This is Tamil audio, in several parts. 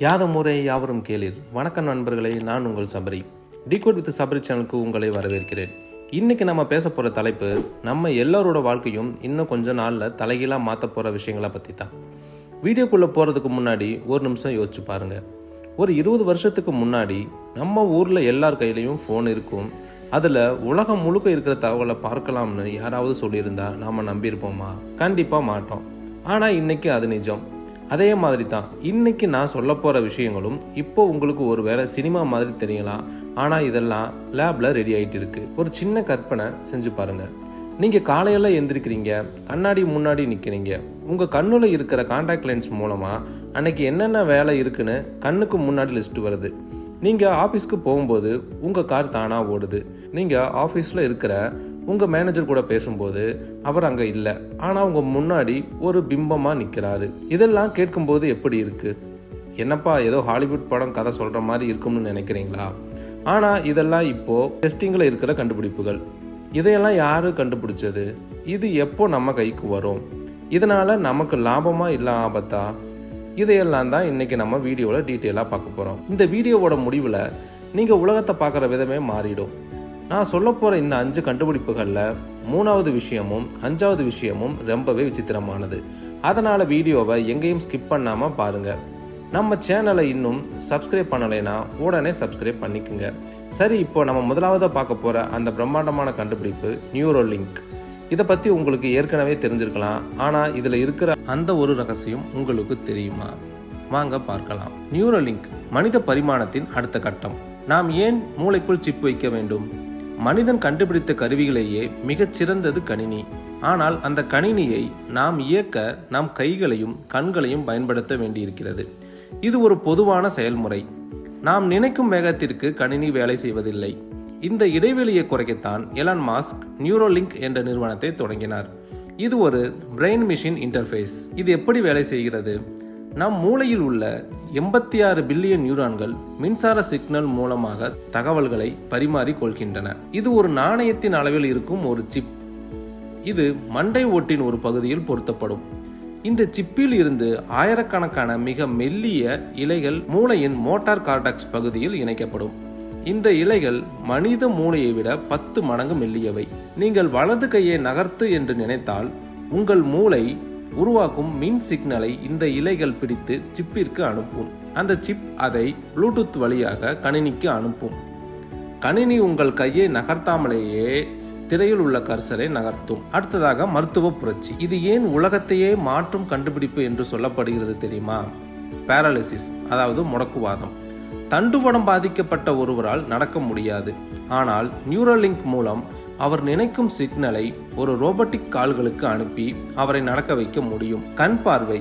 யாதமுறை யாவரும் கேளீர். வணக்கம் நண்பர்களே, நான் உங்கள் சபரி. டிகோட் வித் சபரி சேனலுக்கு உங்களை வரவேற்கிறேன். இன்னைக்கு நம்ம பேச போகிற தலைப்பு, நம்ம எல்லாரோட வாழ்க்கையும் இன்னும் கொஞ்ச நாளில் தலைகீழாக மாற்ற போகிற விஷயங்களை பற்றி தான். வீடியோக்குள்ளே போகிறதுக்கு முன்னாடி ஒரு நிமிஷம் யோசிச்சு பாருங்கள். ஒரு 20 வருஷத்துக்கு முன்னாடி நம்ம ஊரில் எல்லார் கையிலையும் ஃபோன் இருக்கும். அதில் உலகம் முழுக்க இருக்கிற தகவலை பார்க்கலாம்னு யாராவது சொல்லியிருந்தா நாம் நம்பியிருப்போமா? கண்டிப்பாக மாட்டோம். ஆனால் இன்னைக்கு அது நிஜம். அதே மாதிரி தான் இன்னைக்கு நான் சொல்ல போகிற விஷயங்களும் இப்போ உங்களுக்கு ஒரு வேளை சினிமா மாதிரி தெரியலாம். ஆனால் இதெல்லாம் லேபில் ரெடி ஆகிட்டு இருக்கு. ஒரு சின்ன கற்பனை செஞ்சு பாருங்கள். நீங்கள் காலையில் எந்திரிக்கிறீங்க, கண்ணாடி முன்னாடி நிற்கிறீங்க. உங்கள் கண்ணில் இருக்கிற கான்டாக்ட் லென்ஸ் மூலமாக அன்னைக்கு என்னென்ன வேலை இருக்குன்னு கண்ணுக்கு முன்னாடி லிஸ்ட் வருது. நீங்கள் ஆஃபீஸ்க்கு போகும்போது உங்கள் கார் தானாக ஓடுது. நீங்கள் ஆஃபீஸில் இருக்கிற உங்கள் மேனேஜர் கூட பேசும்போது அவர் அங்கே இல்லை, ஆனால் உங்கள் முன்னாடி ஒரு பிம்பமாக நிற்கிறாரு. இதெல்லாம் கேட்கும்போது எப்படி இருக்குது? என்னப்பா ஏதோ ஹாலிவுட் படம் கதை சொல்கிற மாதிரி இருக்கும்னு நினைக்கிறீங்களா? ஆனால் இதெல்லாம் இப்போது டெஸ்டிங்கில் இருக்கிற கண்டுபிடிப்புகள். இதையெல்லாம் யார் கண்டுபிடிச்சது? இது எப்போ நம்ம கைக்கு வரும்? இதனால் நமக்கு லாபமா இல்லை ஆபத்தா? இதையெல்லாம் தான் இன்றைக்கி நம்ம வீடியோவில் டீட்டெயிலாக பார்க்க போகிறோம். இந்த வீடியோவோட முடிவில் நீங்கள் உலகத்தை பார்க்குற விதமே மாறிடும். நான் சொல்ல போகிற இந்த 5 கண்டுபிடிப்புகளில் 3வது விஷயமும் 5வது விஷயமும் ரொம்பவே விசித்திரமானது. அதனால் வீடியோவை எங்கேயும் ஸ்கிப் பண்ணாமல் பாருங்கள். நம்ம சேனலை இன்னும் சப்ஸ்கிரைப் பண்ணலைன்னா உடனே சப்ஸ்கிரைப் பண்ணிக்கோங்க. சரி, இப்போ நம்ம முதலாவதாக பார்க்க போகிற அந்த பிரம்மாண்டமான கண்டுபிடிப்பு நியூரோலிங்க். இதை பற்றி உங்களுக்கு ஏற்கனவே தெரிஞ்சிருக்கலாம், ஆனால் இதில் இருக்கிற அந்த ஒரு ரகசியம் உங்களுக்கு தெரியுமா? வாங்க பார்க்கலாம். நியூரோலிங்க் மனித பரிமாணத்தின் அடுத்த கட்டம். நாம் ஏன் மூளைக்குள் சிப் வைக்க வேண்டும்? மனிதன் கண்டுபிடித்த கருவிகளையே மிகச் சிறந்தது கணினி. ஆனால் அந்த கணினியை நாம் இயக்க நம் கைகளையும் கண்களையும் பயன்படுத்த வேண்டியிருக்கிறது. இது ஒரு பொதுவான செயல்முறை. நாம் நினைக்கும் வேகத்திற்கு கணினி வேலை செய்வதில்லை. இந்த இடைவெளியை குறைக்கத்தான் எலான் மாஸ்க் நியூரோலிங்க் என்ற நிறுவனத்தை தொடங்கினார். இது ஒரு பிரெயின் மிஷின் இன்டர்ஃபேஸ். இது எப்படி வேலை செய்கிறது? நம் மூளையில் உள்ள 86 பில்லியன் நியூரான்கள் மின்சார சிக்னல் மூலமாக தகவல்களை பரிமாறிக் கொள்கின்றன. இது ஒரு நாணயத்தின் அளவில் இருக்கும் ஒரு சிப். இது மண்டை ஓட்டின் ஒரு பகுதியில் பொருத்தப்படும். இந்த சிப்பில் இருந்து ஆயிரக்கணக்கான மிக மெல்லிய இழைகள் மூளையின் மோட்டார் கார்டெக்ஸ் பகுதியில் இணைக்கப்படும். இந்த இழைகள் மனித மூளையை விட 10 மடங்கு மெல்லியவை. நீங்கள் வலது கையை நகர்த்து என்று நினைத்தால் உங்கள் மூளை உருவாக்கும் மின் சிக்னலை இந்த இழைகள் பிடித்து சிப்பிற்கு அனுப்பும். அந்த சிப் அதை ப்ளூடூத் வழியாக கணினிக்கு அனுப்பும். கணினி உங்கள் கையை நகர்த்தாமலேயே திரையில் உள்ள கர்சரை நகர்த்தும். அடுத்ததாக மருத்துவ புரட்சி. இது ஏன் உலகத்தையே மாற்றும் கண்டுபிடிப்பு என்று சொல்லப்படுகிறது தெரியுமா? பேரலிசிஸ், அதாவது முடக்குவாதம். தண்டுவடம் பாதிக்கப்பட்ட ஒருவரால் நடக்க முடியாது. ஆனால் நியூரோலிங்க் மூலம் அவர் நினைக்கும் சிக்னலை ஒரு ரோபோட்டிக் கால்களுக்கு அனுப்பி அவரை நடக்க வைக்க முடியும். கண் பார்வை.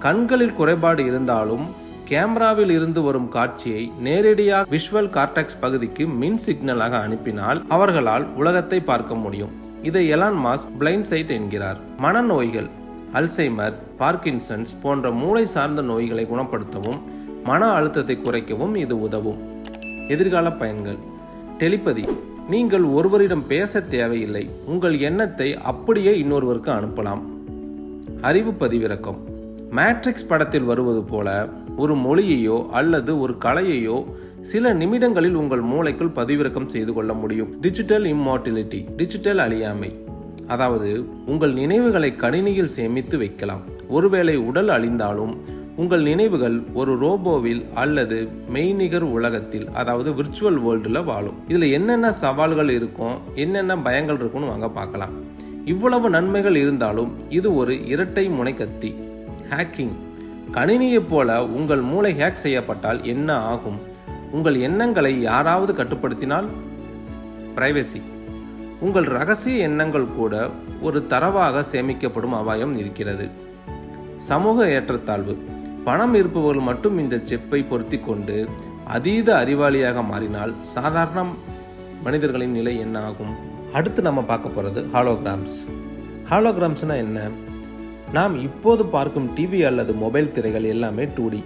கண்களில் குறைபாடு இருந்தாலும் கேமராவில் இருந்து வரும் காட்சியை நேரடியாக விஷுவல் கார்டெக்ஸ் பகுதிக்கு மின் சிக்னலாக அனுப்பினால் அவர்களால் உலகத்தை பார்க்க முடியும். இதை எலான் மாஸ்க் பிளைண்ட் சைட் என்கிறார். மனநோய்கள், அல்சைமர், பார்க்கின்சன்ஸ் போன்ற மூளை சார்ந்த நோய்களை குணப்படுத்தவும் மன அழுத்தத்தை குறைக்கவும் இது உதவும். எதிர்கால பயன்கள். டெலிபதி. நீங்கள் ஒருவரிடம் பேச தேவையில்லை. உங்கள் எண்ணத்தை அப்படியே இன்னொருவருக்கு அனுப்பலாம். அறிவு பதிவிறக்கம். மேட்ரிக்ஸ் படத்தில் வருவது போல ஒரு மொழியையோ அல்லது ஒரு கலையையோ சில நிமிடங்களில் உங்கள் மூளைக்குள் பதிவிறக்கம் செய்து கொள்ள முடியும். டிஜிட்டல் இம்மார்டிலிட்டி, டிஜிட்டல் அழியாமை. அதாவது உங்கள் நினைவுகளை கணினியில் சேமித்து வைக்கலாம். ஒருவேளை உடல் அழிந்தாலும் உங்கள் நினைவுகள் ஒரு ரோபோவில் அல்லது மெய்நிகர் உலகத்தில், அதாவது விர்ச்சுவல் வேர்ல்டில் வாழும். இதில் என்னென்ன சவால்கள் இருக்கும், என்னென்ன பயங்கள் இருக்குன்னு வாங்க பார்க்கலாம். இவ்வளவு நன்மைகள் இருந்தாலும் இது ஒரு இரட்டை முனை கத்தி. ஹேக்கிங். கணினியைப் போல உங்கள் மூளை ஹேக் செய்யப்பட்டால் என்ன ஆகும்? உங்கள் எண்ணங்களை யாராவது கட்டுப்படுத்தினால்? பிரைவசி. உங்கள் ரகசிய எண்ணங்கள் கூட ஒரு தரவாக சேமிக்கப்படும் அபாயம் இருக்கிறது. சமூக ஏற்றத்தாழ்வு. பணம் இருப்பவர்கள் மட்டும் இந்த செப்பை பொருத்தி கொண்டு அதீத அறிவாளியாக மாறினால் சாதாரண மனிதர்களின் நிலை என்ன ஆகும்? அடுத்து நம்ம பார்க்க போகிறது ஹாலோகிராம்ஸ். ஹாலோகிராம்ஸ்னா என்ன? நாம் இப்போது பார்க்கும் டிவி அல்லது மொபைல் திரைகள் எல்லாமே 2D,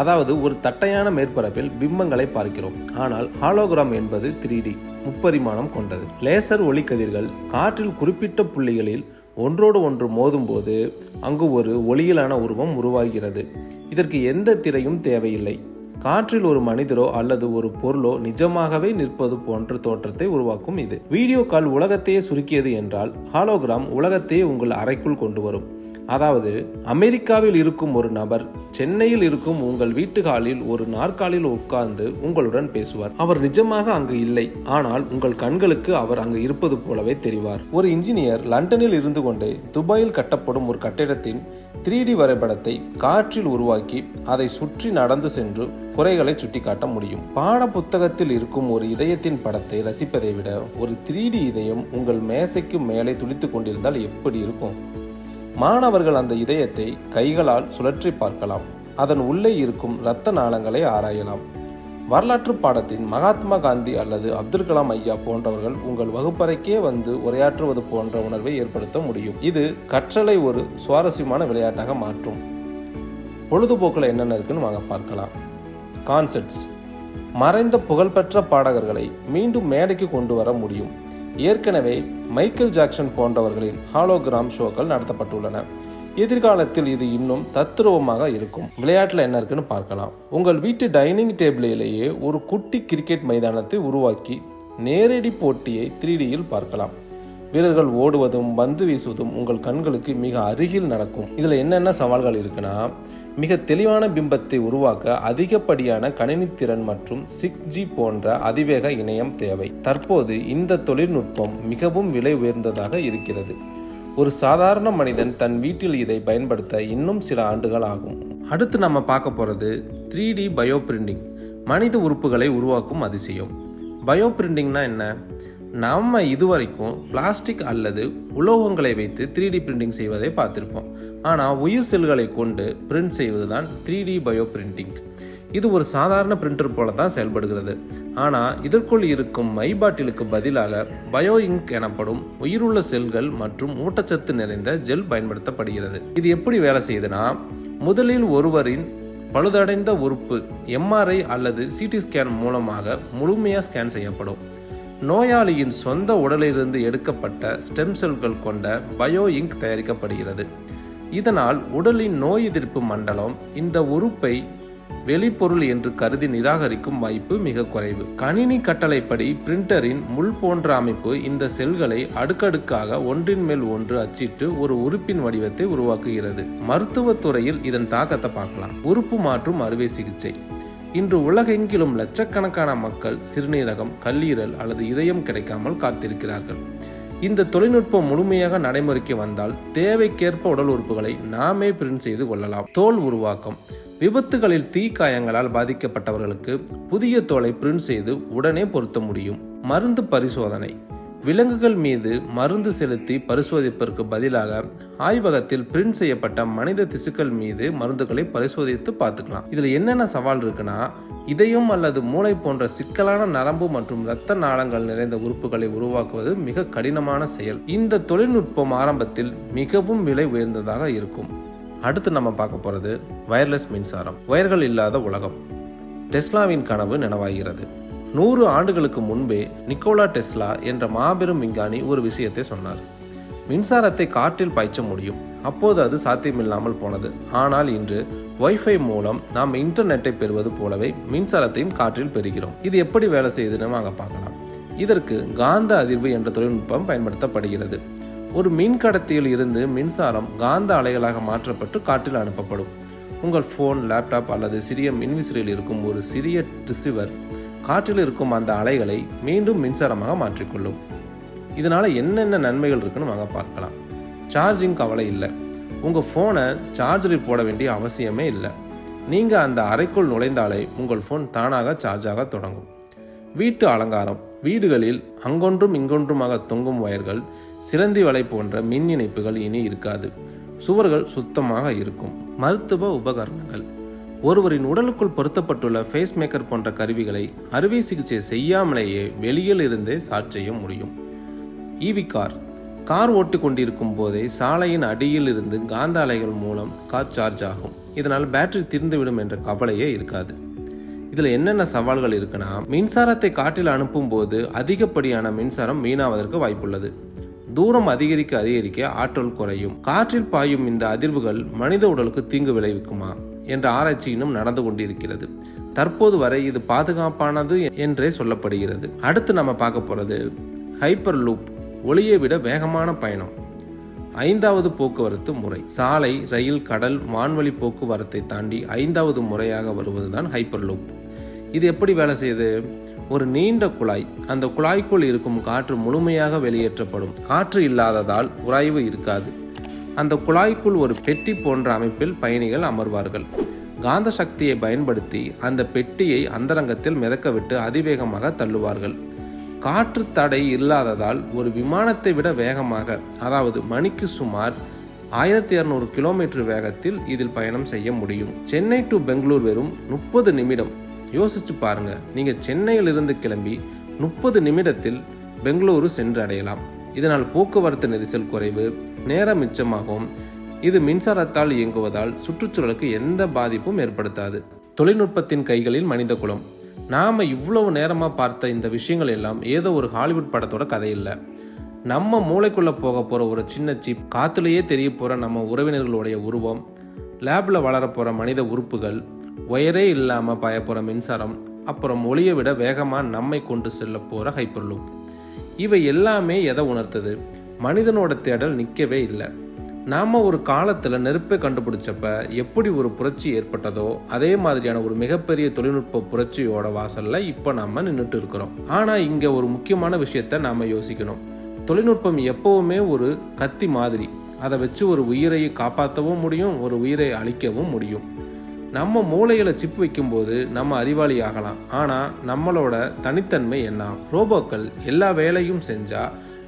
அதாவது ஒரு தட்டையான மேற்பரப்பில் பிம்பங்களை பார்க்கிறோம். ஆனால் ஹாலோகிராம் என்பது 3D, முப்பரிமாணம் கொண்டது. லேசர் ஒளிக்கதிர்கள் காற்றில் குறிப்பிட்ட புள்ளிகளில் ஒன்றோடு ஒன்று மோதும்போது அங்கு ஒரு ஒளியிலான உருவம் உருவாகிறது. இதற்கு எந்த திரையும் தேவையில்லை. காற்றில் ஒரு மனிதரோ அல்லது ஒரு பொருளோ நிஜமாகவே நிற்பது போன்ற தோற்றத்தை உருவாக்கும் இது. வீடியோ கால் உலகத்தையே சுருக்கியது என்றால் ஹாலோகிராம் உலகத்தையே உங்கள் அறைக்குள் கொண்டு வரும். அதாவது அமெரிக்காவில் இருக்கும் ஒரு நபர் சென்னையில் இருக்கும் உங்கள் வீட்டு ஹாலில் ஒரு நாற்காலில் உட்கார்ந்து உங்களுடன் பேசுவார். அவர் நிஜமாக அங்கு இல்லை, ஆனால் உங்கள் கண்களுக்கு அவர் அங்கு இருப்பது போலவே தெரிவார். ஒரு இன்ஜினியர் லண்டனில் இருந்து கொண்டே துபாயில் கட்டப்படும் ஒரு கட்டிடத்தின் 3D வரைபடத்தை காற்றில் உருவாக்கி அதை சுற்றி நடந்து சென்று குறைகளை சுட்டிக்காட்ட முடியும். பாட புத்தகத்தில் இருக்கும் ஒரு இதயத்தின் படத்தை ரசிப்பதை விட ஒரு 3D இதயம் உங்கள் மேசைக்கு மேலே துளித்துக் கொண்டிருந்தால் எப்படி இருக்கும்? மாணவர்கள் அந்த இதயத்தை கைகளால் சுழற்றி பார்க்கலாம். அதன் உள்ளே இருக்கும் இரத்த நாளங்களை ஆராயலாம். வரலாற்று பாடத்தின் மகாத்மா காந்தி அல்லது அப்துல் கலாம் ஐயா போன்றவர்கள் உங்கள் வகுப்பறைக்கே வந்து உரையாற்றுவது போன்ற உணர்வை ஏற்படுத்த முடியும். இது கற்றலை ஒரு சுவாரஸ்யமான விளையாட்டாக மாற்றும். பொழுதுபோக்கில் என்னென்ன இருக்குன்னு வாங்க பார்க்கலாம். கான்செர்ட்ஸ். மறைந்த புகழ்பெற்ற பாடகர்களை மீண்டும் மேடைக்கு கொண்டு வர முடியும். ஏற்கனவே மைக்கேல் ஜாக்சன் போன்றவர்களின் ஹாலோகிராம் ஷோக்கள் நடத்தப்பட்டுள்ளன. எதிர்காலத்தில் இது இன்னும் தத்ரூபமாக இருக்கும். விளையாட்டில் என்ன இருக்குன்னு பார்க்கலாம். உங்கள் வீட்டு டைனிங் டேபிளிலேயே ஒரு குட்டி கிரிக்கெட் மைதானத்தை உருவாக்கி நேரடி போட்டியை 3Dயில் பார்க்கலாம். வீரர்கள் ஓடுவதும் பந்து வீசுவதும் உங்கள் கண்களுக்கு மிக அருகில் நடக்கும். இதில் என்னென்ன சவால்கள் இருக்குன்னா, மிக தெளிவான பிம்பத்தை உருவாக்க அதிகப்படியான கணினித்திறன் மற்றும் 6G போன்ற அதிவேக இணையம் தேவை. தற்போது இந்த தொழில்நுட்பம் மிகவும் விலை உயர்ந்ததாக இருக்கிறது. ஒரு சாதாரண மனிதன் தன் வீட்டில் இதை பயன்படுத்த இன்னும் சில ஆண்டுகள் ஆகும். அடுத்து நம்ம பார்க்க போகிறது 3D பயோ பிரிண்டிங், மனித உறுப்புகளை உருவாக்கும் அதிசயம். பயோ பிரிண்டிங்னா என்ன? நம்ம இதுவரைக்கும் பிளாஸ்டிக் அல்லது உலோகங்களை வைத்து 3D பிரிண்டிங் செய்வதை பார்த்திருப்போம். ஆனால் உயிர் செல்களை கொண்டு பிரிண்ட் செய்வது தான் 3D பயோ பிரிண்டிங். இது ஒரு சாதாரண பிரிண்டர் போல தான் செயல்படுகிறது. ஆனால் இதற்குள் இருக்கும் மை பாட்டிலுக்கு பதிலாக பயோ இங்க் எனப்படும் உயிருள்ள செல்கள் மற்றும் ஊட்டச்சத்து நிறைந்த ஜெல் பயன்படுத்தப்படுகிறது. இது எப்படி வேலை செய்யுதுன்னா, முதலில் ஒருவரின் பழுதடைந்த உறுப்பு MRI அல்லது CT ஸ்கேன் மூலமாக முழுமையாக ஸ்கேன் செய்யப்படும். நோயாளியின் சொந்த உடலிலிருந்து எடுக்கப்பட்ட ஸ்டெம் செல்கள் கொண்ட பயோ இங்க் தயாரிக்கப்படுகிறது. இதனால் உடலின் நோய் எதிர்ப்பு மண்டலம் இந்த உறுப்பை வெளிப்பொருள் என்று கருதி நிராகரிக்கும் வாய்ப்பு மிக குறைவு. கணினி கட்டளைப்படி பிரிண்டரின் முள் போன்ற அமைப்பு இந்த செல்களை அடுக்கடுக்காக ஒன்றின் மேல் ஒன்று அச்சிட்டு ஒரு உறுப்பின் வடிவத்தை உருவாக்குகிறது. மருத்துவத்துறையில் இதன் தாக்கத்தை பார்க்கலாம். உறுப்பு மாற்றும் அறுவை சிகிச்சை. இன்று உலகெங்கிலும் லட்சக்கணக்கான மக்கள் சிறுநீரகம், கல்லீரல் அல்லது இதயம் கிடைக்காமல் காத்திருக்கிறார்கள். இந்த தொழில்நுட்பம் முழுமையாக நடைமுறைக்கு வந்தால் தேவைக்கேற்ப உடல் உறுப்புகளை நாமே பிரிண்ட் செய்து கொள்ளலாம். தோல் உருவாக்கம். விபத்துகளில் தீக்காயங்களால் பாதிக்கப்பட்டவர்களுக்கு புதிய தோலை பிரிண்ட் செய்து உடனே பொருத்த முடியும். மருந்து பரிசோதனை. விலங்குகள் மீது மருந்து செலுத்தி பரிசோதிப்பதற்கு பதிலாக ஆய்வகத்தில் பிரிண்ட் செய்யப்பட்ட மனித திசுக்கள் மீது மருந்துகளை பரிசோதித்து பார்த்துக்கலாம். இதுல என்னென்ன சவால் இருக்குன்னா, இதயம் அல்லது மூளை போன்ற சிக்கலான நரம்பு மற்றும் இரத்த நாளங்கள் நிறைந்த உறுப்புகளை உருவாக்குவது மிக கடினமான செயல். இந்த தொழில்நுட்பம் ஆரம்பத்தில் மிகவும் விலை உயர்ந்ததாக இருக்கும். அடுத்து நம்ம பார்க்க போறது வயர்லெஸ் மின்சாரம். வயர்கள் இல்லாத உலகம். டெஸ்லாவின் கனவு நினைவாகிறது. 100 ஆண்டுகளுக்கு முன்பே நிக்கோலா டெஸ்லா என்ற மாபெரும் விஞ்ஞானி ஒரு விஷயத்தை சொன்னார். மின்சாரத்தை காற்றில் பாய்ச்ச முடியும். அப்போது அது சாத்தியமில்லாமல் போனது. ஆனால் இன்று வைஃபை மூலம் நாம் இன்டர்நெட்டை பெறுவது போலவே மின்சாரத்தையும் காற்றில் பெறுகிறோம். இது எப்படி வேலை செய்யுதுன்னு வாங்க பார்க்கலாம். இதற்கு காந்த அதிர்வு என்ற தொழில்நுட்பம் பயன்படுத்தப்படுகிறது. ஒரு மின்கடத்தியில் இருந்து மின்சாரம் காந்த அலைகளாக மாற்றப்பட்டு காற்றில் அனுப்பப்படும். உங்கள் ஃபோன், லேப்டாப் அல்லது சிறிய மின்விசிறியில் இருக்கும் ஒரு சிறிய ரிசீவர் காற்றில் இருக்கும் அந்த அலைகளை மீண்டும் மின்சாரமாக மாற்றிக்கொள்ளும். இதனால என்னென்ன நன்மைகள் இருக்குன்னு வாங்க பார்க்கலாம். சார்ஜிங் கவலை இல்லை. உங்கள் ஃபோனை சார்ஜரில் போட வேண்டிய அவசியமே இல்லை. நீங்கள் அந்த அறைக்குள் நுழைந்தாலே உங்கள் ஃபோன் தானாக சார்ஜ் ஆக தொடங்கும். வீட்டு அலங்காரம். வீடுகளில் அங்கொன்றும் இங்கொன்றுமாக தொங்கும் வயர்கள், சிலந்தி வலை போன்ற மின் இணைப்புகள் இனி இருக்காது. சுவர்கள் சுத்தமாக இருக்கும். மருத்துவ உபகரணங்கள். ஒருவரின் உடலுக்குள் பொருத்தப்பட்டுள்ள ஃபேஸ் மேக்கர் போன்ற கருவிகளை அறுவை சிகிச்சை செய்யாமலேயே வெளியில் இருந்தே சார்ஜ் செய்ய முடியும். ஈவி கார் ஓட்டி கொண்டிருக்கும் போதே சாலையின் அடியில் இருந்து காந்த அலைகள் மூலம் கார் சார்ஜ் ஆகும். இதனால் பேட்டரி தீர்ந்துவிடும் என்ற கவலையே இருக்காது. இதுல என்னென்ன சவால்கள் இருக்குன்னா, மின்சாரத்தை காற்றில் அனுப்பும் போது அதிகப்படியான மின்சாரம் வீணாவதற்கு வாய்ப்புள்ளது. தூரம் அதிகரிக்க ஆற்றல் குறையும். காற்றில் பாயும் இந்த அதிர்வுகள் மனித உடலுக்கு தீங்கு விளைவிக்குமா என்ற ஆராய்ச்சி இன்னும் நடந்து கொண்டிருக்கிறது. தற்போது வரை இது பாதுகாப்பானது என்றே சொல்லப்படுகிறது. அடுத்து நம்ம பார்க்க போறது ஹைப்பர் லூப், ஒளியை விட வேகமான பயணம். 5வது போக்குவரத்து முறை. சாலை, ரயில், கடல், வான்வழி போக்குவரத்தை தாண்டி 5வது முறையாக வருவதுதான் ஹைப்பர் லூப். இது எப்படி வேலை செய்யுது? ஒரு நீண்ட குழாய், அந்த குழாய்க்குள் இருக்கும் காற்று முழுமையாக வெளியேற்றப்படும். காற்று இல்லாததால் உராய்வு இருக்காது. அந்த குழாய்க்குள் ஒரு பெட்டி போன்ற அமைப்பில் பயணிகள் அமர்வார்கள். காந்த சக்தியை பயன்படுத்தி அந்த பெட்டியை அந்தரங்கத்தில் மிதக்க விட்டு அதிவேகமாக தள்ளுவார்கள். காற்று தடை இல்லாததால் ஒரு விமானத்தை விட வேகமாக, அதாவது மணிக்கு சுமார் 1200 கிலோமீட்டர் வேகத்தில் இதில் பயணம் செய்ய முடியும். சென்னை டு பெங்களூர் வெறும் 30 நிமிடம். யோசிச்சு பாருங்க, நீங்க சென்னையில் இருந்து கிளம்பி 30 நிமிடத்தில் பெங்களூரு சென்று அடையலாம். இதனால் போக்குவரத்து நெரிசல் குறைவு, நேரம் மிச்சமாகும். இது மின்சாரத்தால் இயங்குவதால் சுற்றுச்சூழலுக்கு எந்த பாதிப்பும் ஏற்படுத்தாது. தொழில்நுட்பத்தின் கைகளில் மனித குலம். நாம இவ்வளவு நேரமா பார்த்த இந்த விஷயங்கள் எல்லாம் ஏதோ ஒரு ஹாலிவுட் படத்தோட கதை இல்லை. நம்ம மூளைக்குள்ள போக போற ஒரு சின்ன சிப், காத்துலேயே தெரிய போற நம்ம உறவினர்களுடைய உருவம், லேப்ல வளர போற மனித உறுப்புகள், ஒயரே இல்லாம பயப்போற மின்சாரம், அப்புறம் ஒளியை விட வேகமா நம்மை கொண்டு செல்ல போற ஹைப்பர் லூப். இவை எல்லாமே எதை உணர்த்தது? மனிதனோட தேடல் நிற்கவே இல்லை. நாம ஒரு காலத்துல நெருப்பை கண்டுபிடிச்சப்ப எப்படி ஒரு புரட்சி ஏற்பட்டதோ அதே மாதிரியான ஒரு மிகப்பெரிய தொழில்நுட்ப புரட்சியோட வாசல்ல இப்ப நாம நின்றுட்டு இருக்கிறோம். ஆனா இங்க ஒரு முக்கியமான விஷயத்த நாம யோசிக்கணும். தொழில்நுட்பம் எப்பவுமே ஒரு கத்தி மாதிரி. அதை வச்சு ஒரு உயிரை காப்பாற்றவும் முடியும், ஒரு உயிரை அழிக்கவும் முடியும். நம்ம மூளையில சிப் வைக்கும்போது நம்ம அறிவாளி ஆகலாம். ஆனா நம்மளோட தனித்தன்மை என்ன? ரோபோக்கள் எல்லா வேலையும் செஞ்சா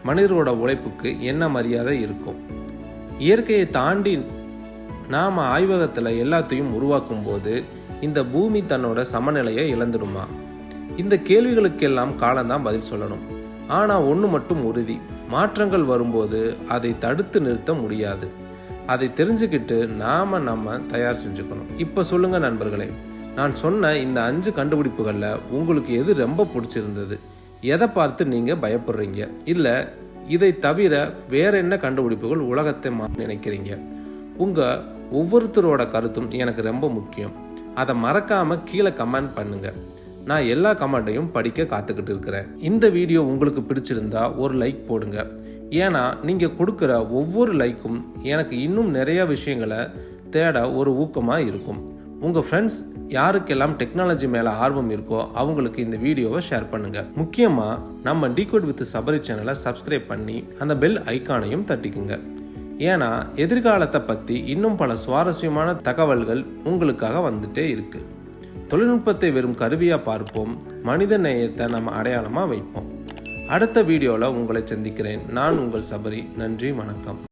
மனிதரோட உழைப்புக்கு என்ன மரியாதை இருக்கும்? இயற்கையை தாண்டி நாம ஆய்வகத்துல எல்லாத்தையும் உருவாக்கும் போது இந்த பூமி தன்னோட சமநிலையை இழந்துடுமா? இந்த கேள்விகளுக்கெல்லாம் காலம்தான் பதில் சொல்லணும். ஆனா ஒண்ணு மட்டும் உறுதி, மாற்றங்கள் வரும்போது அதை தடுத்து நிறுத்த முடியாது. அதை தெரிஞ்சுக்கிட்டு நம்ம தயார் செஞ்சுக்கணும். இப்ப சொல்லுங்க நண்பர்களே, நான் சொன்ன இந்த 5 கண்டுபிடிப்புகள்ல உங்களுக்கு எது ரொம்ப பிடிச்சிருந்தது? எதை பார்த்து நீங்க பயப்படுறீங்க? இல்ல இதை தவிர வேற என்ன கண்டுபிடிப்புகள் உலகத்தை நினைக்கிறீங்க? உங்க ஒவ்வொருத்தரோட கருத்தும் எனக்கு ரொம்ப முக்கியம். அதை மறக்காம கீழே கமெண்ட் பண்ணுங்க. நான் எல்லா கமெண்ட்டையும் படிக்க காத்துக்கிட்டு இருக்கிறேன். இந்த வீடியோ உங்களுக்கு பிடிச்சிருந்தா ஒரு லைக் போடுங்க. ஏன்னா நீங்க கொடுக்குற ஒவ்வொரு லைக்கும் எனக்கு இன்னும் நிறைய விஷயங்களை தேட ஒரு ஊக்கமா இருக்கும். உங்க ஃப்ரெண்ட்ஸ் யாருக்கெல்லாம் டெக்னாலஜி மேல ஆர்வம் இருக்கோ அவங்களுக்கு இந்த வீடியோவை ஷேர் பண்ணுங்க. முக்கியமா நம்ம டிகோட் வித் சபரி சேனலை சப்ஸ்கிரைப் பண்ணி அந்த பெல் ஐக்கானையும் தட்டிக்குங்க. ஏன்னா எதிர்காலத்தை பத்தி இன்னும் பல சுவாரஸ்யமான தகவல்கள் உங்களுக்காக வந்துட்டே இருக்கு. தொழில்நுட்பத்தை வெறும் கருவியா பார்ப்போம், மனித நேயத்தை நம்ம அடையாளமா வைப்போம். அடுத்த வீடியோல உங்களை சந்திக்கிறேன். நான் உங்கள் சபரி. நன்றி, வணக்கம்.